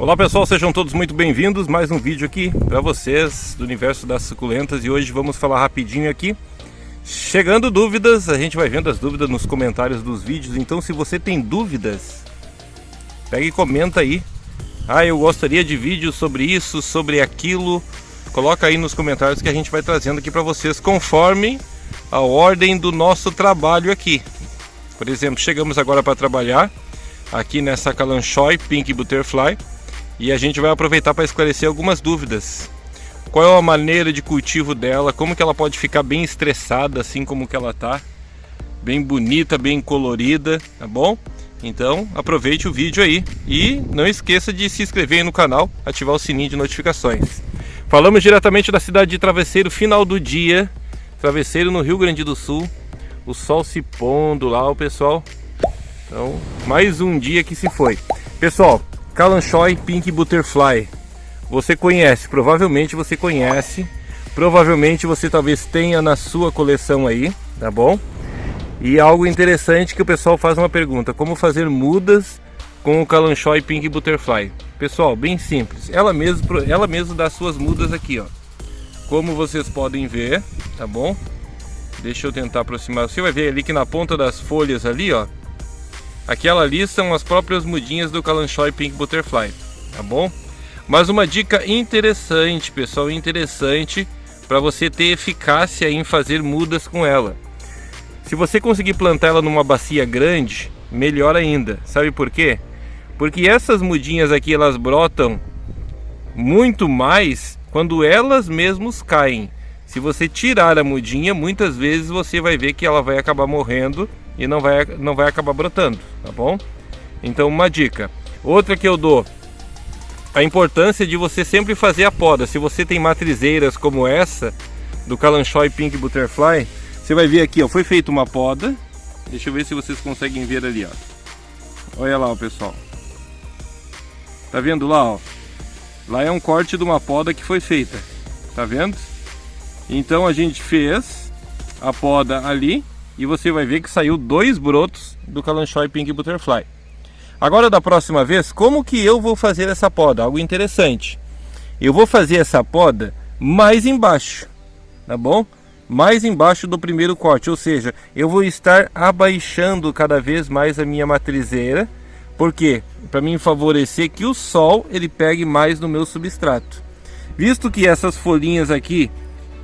Olá pessoal, sejam todos muito bem-vindos. Mais um vídeo aqui para vocês do universo das suculentas e hoje vamos falar rapidinho aqui. Chegando dúvidas, a gente vai vendo as dúvidas nos comentários dos vídeos, então se você tem dúvidas, pega e comenta aí. Eu gostaria de vídeos sobre isso, sobre aquilo. Coloca aí nos comentários que a gente vai trazendo aqui para vocês conforme a ordem do nosso trabalho aqui. Por exemplo, chegamos agora para trabalhar aqui nessa Kalanchoy Pink Butterfly e a gente vai aproveitar para esclarecer algumas dúvidas. Qual é a maneira de cultivo dela, como que ela pode ficar bem estressada assim como que ela tá, bem bonita, bem colorida, tá bom? Então aproveite o vídeo aí e não esqueça de se inscrever aí no canal, ativar o sininho de notificações. Falamos diretamente da cidade de Travesseiro, final do dia, Travesseiro no Rio Grande do Sul, o sol se pondo lá, o pessoal. Então, mais um dia que se foi. Pessoal, Kalanchoy Pink Butterfly. Você conhece, provavelmente você conhece. Provavelmente você talvez tenha na sua coleção aí, tá bom? E algo interessante que o pessoal faz uma pergunta: como fazer mudas com o Kalanchoy Pink Butterfly? Pessoal, bem simples. Ela mesmo dá suas mudas aqui, ó. Como vocês podem ver, tá bom? Deixa eu tentar aproximar. Você vai ver ali que na ponta das folhas ali, ó, aquela ali são as próprias mudinhas do Kalanchoy Pink Butterfly, tá bom? Mas uma dica interessante, pessoal, interessante para você ter eficácia em fazer mudas com ela. Se você conseguir plantar ela numa bacia grande, melhor ainda. Sabe por quê? Porque essas mudinhas aqui, elas brotam muito mais quando elas mesmas caem. Se você tirar a mudinha, muitas vezes você vai ver que ela vai acabar morrendo e não vai acabar brotando, tá bom? Então uma dica. Outra que eu dou, a importância de você sempre fazer a poda. Se você tem matrizeiras como essa do Kalanchoy Pink Butterfly, você vai ver aqui, ó, foi feita uma poda. Deixa eu ver se vocês conseguem ver ali, ó. Olha lá, ó, pessoal. Tá vendo lá, ó? Lá é um corte de uma poda que foi feita. Tá vendo? Então a gente fez a poda ali e você vai ver que saiu 2 brotos do Kalanchoy Pink Butterfly. Agora, da próxima vez, como que eu vou fazer essa poda? Algo interessante. Eu vou fazer essa poda mais embaixo, tá bom? Mais embaixo do primeiro corte, ou seja, eu vou estar abaixando cada vez mais a minha matrizeira. Por quê? Para mim favorecer que o sol ele pegue mais no meu substrato. Visto que essas folhinhas aqui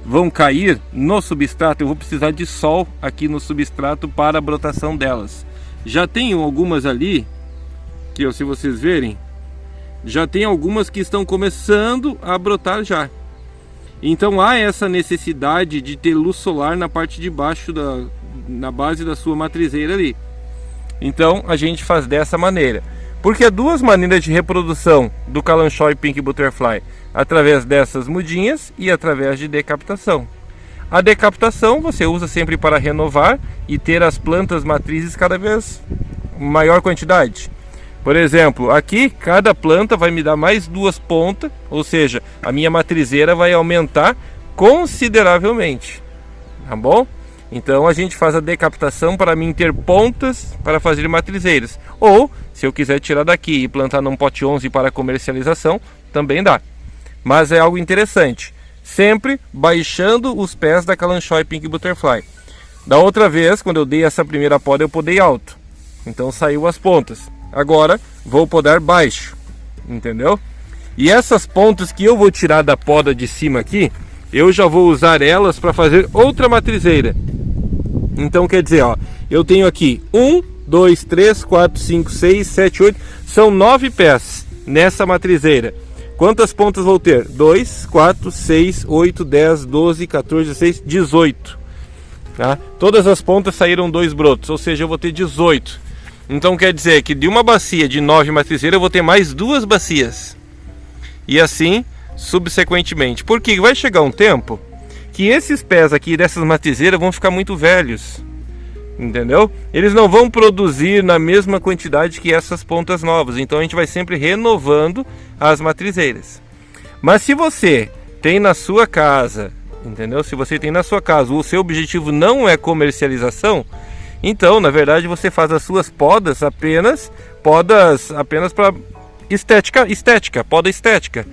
vão cair no substrato, eu vou precisar de sol aqui no substrato para a brotação delas. Já tenho algumas ali, que se vocês verem, já tem algumas que estão começando a brotar já. Então há essa necessidade de ter luz solar na parte de baixo, na base da sua matrizeira ali. Então a gente faz dessa maneira. Porque há 2 maneiras de reprodução do Kalanchoy Pink Butterfly: através dessas mudinhas e através de decapitação. A decapitação você usa sempre para renovar e ter as plantas matrizes cada vez maior quantidade. Por exemplo, aqui cada planta vai me dar mais 2 pontas, ou seja, a minha matrizeira vai aumentar consideravelmente, tá bom? Então a gente faz a decapitação para mim ter pontas para fazer matrizeiras. Ou, se eu quiser tirar daqui e plantar num pote 11 para comercialização, também dá. Mas é algo interessante, sempre baixando os pés da Kalanchoy Pink Butterfly. Da outra vez, quando eu dei essa primeira poda, eu podei alto, então saiu as pontas. Agora vou podar baixo, entendeu? E essas pontas que eu vou tirar da poda de cima aqui, eu já vou usar elas para fazer outra matrizeira. Então quer dizer, ó, eu tenho aqui 1, 2, 3, 4, 5, 6, 7, 8, são 9 pés nessa matrizeira. Quantas pontas vou ter? 2, 4, 6, 8, 10, 12, 14, 16, 18. Tá? Todas as pontas saíram 2 brotos, ou seja, eu vou ter 18. Então quer dizer que de uma bacia de 9 matrizeiras eu vou ter mais 2 bacias. E assim subsequentemente. Porque vai chegar um tempo que esses pés aqui dessas matrizeiras vão ficar muito velhos. Entendeu? Eles não vão produzir na mesma quantidade que essas pontas novas. Então a gente vai sempre renovando as matrizeiras. Mas se você tem na sua casa, entendeu? Se você tem na sua casa, o seu objetivo não é comercialização, então na verdade você faz as suas podas apenas para estética, poda estética.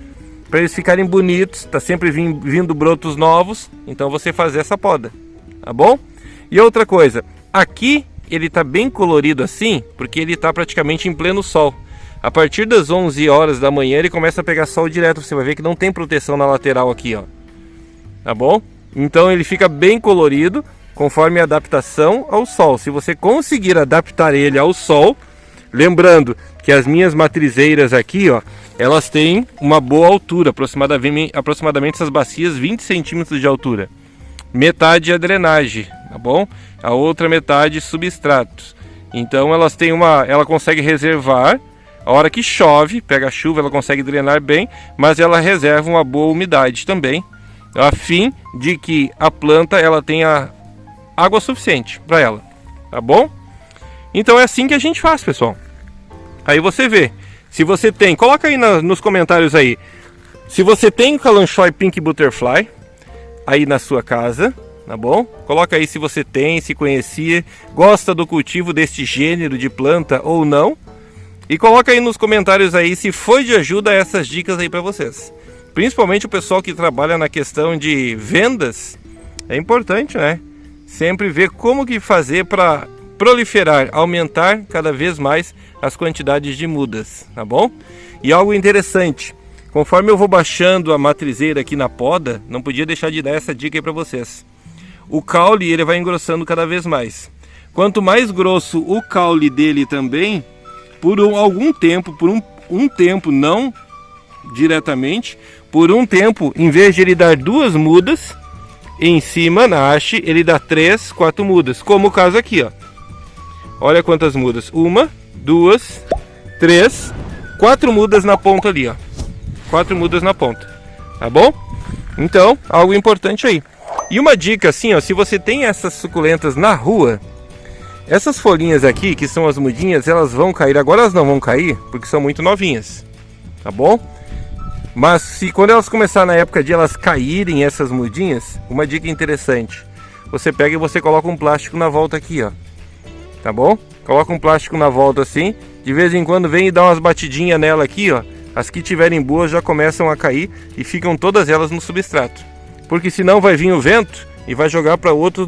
Para eles ficarem bonitos, tá sempre vindo brotos novos, então você faz essa poda, tá bom? E outra coisa, aqui ele tá bem colorido assim, porque ele tá praticamente em pleno sol. A partir das 11 horas da manhã ele começa a pegar sol direto, você vai ver que não tem proteção na lateral aqui, ó. Tá bom? Então ele fica bem colorido, conforme a adaptação ao sol. Se você conseguir adaptar ele ao sol, lembrando que as minhas matrizeiras aqui, ó, elas têm uma boa altura, aproximadamente essas bacias 20 centímetros de altura. Metade é drenagem, tá bom? A outra metade substratos. Então elas têm ela consegue reservar, a hora que chove, pega a chuva, ela consegue drenar bem, mas ela reserva uma boa umidade também, a fim de que a planta ela tenha água suficiente para ela, tá bom? Então é assim que a gente faz, pessoal. Aí você vê, se você tem, coloca aí nos comentários aí, se você tem o Kalanchoe Pink Butterfly aí na sua casa, tá bom? Coloca aí se você tem, se conhecia, gosta do cultivo deste gênero de planta ou não. E coloca aí nos comentários aí se foi de ajuda essas dicas aí para vocês. Principalmente o pessoal que trabalha na questão de vendas, é importante, né? Sempre ver como que fazer para proliferar, aumentar cada vez mais as quantidades de mudas, tá bom? E algo interessante, conforme eu vou baixando a matrizeira aqui na poda, não podia deixar de dar essa dica aí para vocês. O caule ele vai engrossando cada vez mais. Quanto mais grosso o caule dele também, por algum tempo, por um tempo, não diretamente, por um tempo, em vez de ele dar 2 mudas, em cima, na haste, ele dá 3, 4 mudas, como o caso aqui, ó. Olha quantas mudas, 1, 2, 3, 4 mudas na ponta ali, ó. 4 mudas na ponta, tá bom? Então, algo importante aí. E uma dica assim, ó, se você tem essas suculentas na rua, essas folhinhas aqui, que são as mudinhas, elas vão cair. Agora elas não vão cair, porque são muito novinhas, tá bom? Mas se quando elas começarem na época de elas caírem, essas mudinhas, uma dica interessante. Você pega e você coloca um plástico na volta aqui, ó. Tá bom? Coloca um plástico na volta assim. De vez em quando vem e dá umas batidinhas nela aqui, ó. As que tiverem boas já começam a cair e ficam todas elas no substrato. Porque senão vai vir o vento e vai jogar para outros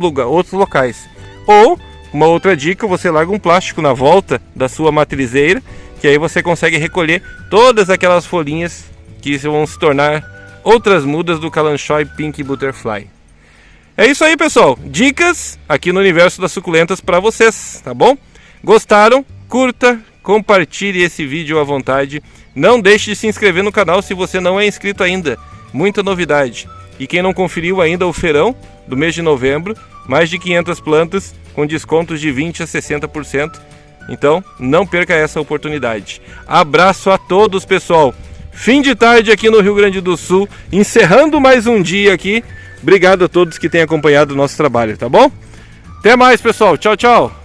locais. Ou, uma outra dica, você larga um plástico na volta da sua matrizeira, que aí você consegue recolher todas aquelas folhinhas que vão se tornar outras mudas do Kalanchoe Pink Butterfly. É isso aí, pessoal. Dicas aqui no universo das suculentas para vocês, tá bom? Gostaram? Curta, compartilhe esse vídeo à vontade. Não deixe de se inscrever no canal se você não é inscrito ainda. Muita novidade. E quem não conferiu ainda o feirão do mês de novembro, mais de 500 plantas com descontos de 20% a 60%. Então, não perca essa oportunidade. Abraço a todos, pessoal. Fim de tarde aqui no Rio Grande do Sul, encerrando mais um dia aqui. Obrigado a todos que têm acompanhado o nosso trabalho, tá bom? Até mais, pessoal. Tchau, tchau.